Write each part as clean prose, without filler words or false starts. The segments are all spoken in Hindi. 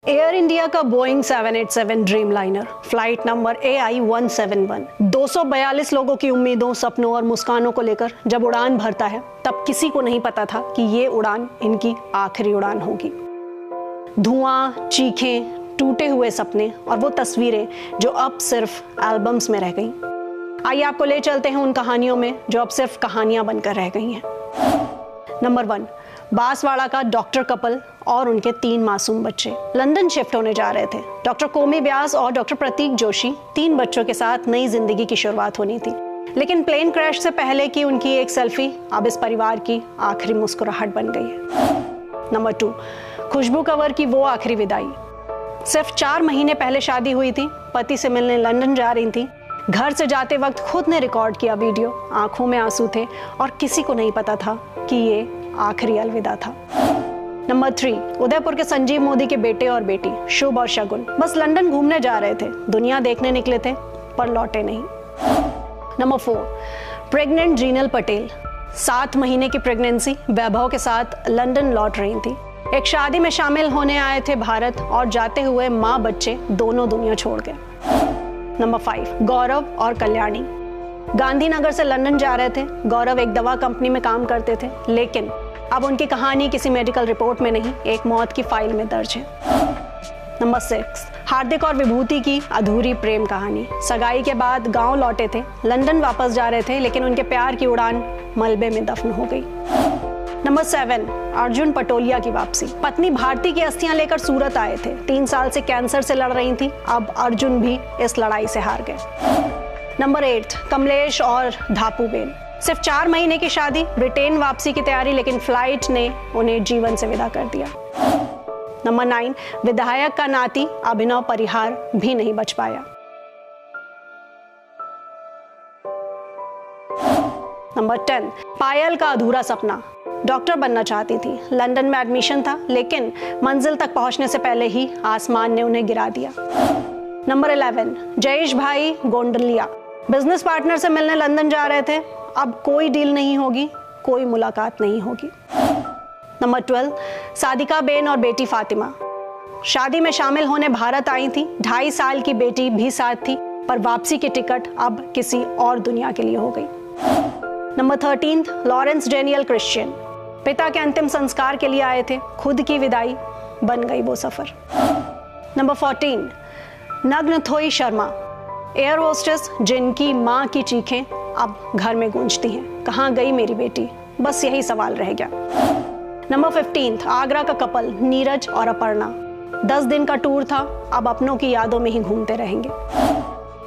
एयर इंडिया का Boeing 787 dream liner flight number AI-171 242 लोगों की उम्मीदों, सपनों और मुस्कानों को लेकर जब उड़ान भरता है तब किसी को नहीं पता था कि ये उड़ान इनकी आखिरी उड़ान होगी। धुआं, चीखें, टूटे हुए सपने और वो तस्वीरें जो अब सिर्फ एल्बम्स में रह गईं। आइए आपको ले चलते हैं उन कहानियों में जो अब सिर्फ कहानियां बनकर रह गई हैं। नंबर 1, बांसवाड़ा का डॉक्टर कपल और उनके 3 मासूम बच्चे लंदन शिफ्ट होने जा रहे थे। डॉक्टर कोमी व्यास और डॉक्टर प्रतीक जोशी 3 बच्चों के साथ नई जिंदगी की शुरुआत होनी थी, लेकिन प्लेन क्रैश से पहले की उनकी एक सेल्फी अब इस परिवार की आखिरी मुस्कुराहट बन गई है। नंबर 2, खुशबू कंवर की वो आखिरी विदाई। सिर्फ 4 महीने पहले शादी हुई थी, पति से मिलने लंदन जा रही थी। घर से जाते वक्त खुद ने रिकॉर्ड किया वीडियो, आंखों में आंसू थे और किसी को नहीं पता था कि ये आखिरी अलविदा था। नंबर 3, उदयपुर के संजीव मोदी के बेटे और बेटी शुभ और शगुन बस लंदन घूमने जा रहे थे, दुनिया देखने निकले थे पर लौटे नहीं। नंबर 4, प्रेग्नेंट जीनल पटेल 7 महीने की प्रेगनेंसी वैभव के साथ लंदन लौट रही थी। एक शादी में शामिल होने आए थे भारत और जाते हुए माँ बच्चे दोनों दुनिया छोड़ गए। नंबर 5, गौरव और कल्याणी गांधीनगर से लंदन जा रहे थे। गौरव एक दवा कंपनी में काम करते थे, लेकिन अब उनकी कहानी किसी मेडिकल रिपोर्ट में नहीं, एक मौत की फाइल में दर्ज है। नंबर 6, हार्दिक और विभूति की अधूरी प्रेम कहानी। सगाई के बाद गांव लौटे थे, लंदन वापस जा रहे थे, लेकिन उनके प्यार की उड़ान मलबे में दफन हो गई। नंबर 7, अर्जुन पटोलिया की वापसी। पत्नी भारती की अस्थियां लेकर सूरत आए थे। 3 साल से कैंसर से लड़ रही थी, अब अर्जुन भी इस लड़ाई से हार गए। नंबर 8, कमलेश और धापूबेन। सिर्फ 4 महीने की शादी, ब्रिटेन वापसी की तैयारी, लेकिन फ्लाइट ने उन्हें जीवन से विदा कर दिया। नंबर 9, विधायक का नाती अभिनव परिहार भी नहीं बच पाया। नंबर 10, पायल का अधूरा सपना। डॉक्टर बनना चाहती थी, लंदन में एडमिशन था, लेकिन मंजिल तक पहुंचने से पहले ही आसमान ने उन्हें गिरा दिया। नंबर 11, जयेश भाई गोंडलिया बिजनेस पार्टनर से मिलने लंदन जा रहे थे। अब कोई डील नहीं होगी, कोई मुलाकात नहीं होगी। नंबर 12, सादिका बेन और बेटी फातिमा शादी में शामिल होने भारत आई थी। 2.5 साल की बेटी भी साथ थी, पर वापसी की टिकट अब किसी और दुनिया के लिए हो गई। नंबर 13, लॉरेंस डेनियल क्रिश्चियन पिता के अंतिम संस्कार के लिए आए थे, खुद की विदाई बन गई वो सफर। नंबर 14, नग्न थोई शर्मा एयर होस्टेस जिनकी माँ की चीखें अब घर में गूंजती हैं, कहाँ गई मेरी बेटी, बस यही सवाल रह गया। नंबर 15, आगरा का कपल नीरज और अपर्णा 10 दिन का टूर था, अब अपनों की यादों में ही घूमते रहेंगे।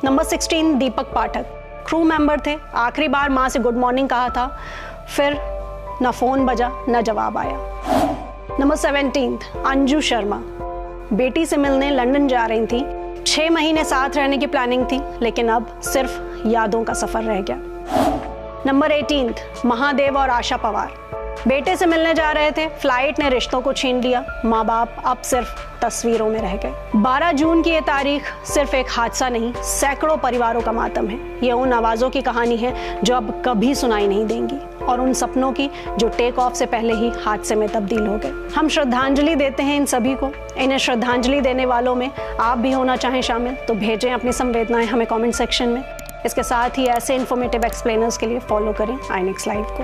नंबर 16, दीपक पाठक क्रू मेंबर थे, आखिरी बार माँ से गुड मॉर्निंग कहा था, फिर न फोन बजा न जवाब आया। नंबर 17, अंजू शर्मा बेटी से मिलने लंदन जा रही थी। 6 महीने साथ रहने की प्लानिंग थी, लेकिन अब सिर्फ यादों का सफर रह गया। नंबर 18, महादेव और आशा पवार बेटे से मिलने जा रहे थे, फ्लाइट ने रिश्तों को छीन लिया, माँ बाप अब सिर्फ तस्वीरों में रह गए। 12 जून की ये तारीख सिर्फ एक हादसा नहीं, सैकड़ों परिवारों का मातम है। ये उन आवाज़ों की कहानी है जो अब कभी सुनाई नहीं देंगी, और उन सपनों की जो टेक ऑफ से पहले ही हादसे में तब्दील हो गए। हम श्रद्धांजलि देते हैं इन सभी को। इन्हें श्रद्धांजलि देने वालों में आप भी होना चाहें शामिल तो भेजें अपनी संवेदनाएं हमें कमेंट सेक्शन में। इसके साथ ही ऐसे इन्फॉर्मेटिव एक्सप्लेनर्स के लिए फॉलो करें आईनेक्स लाइव को।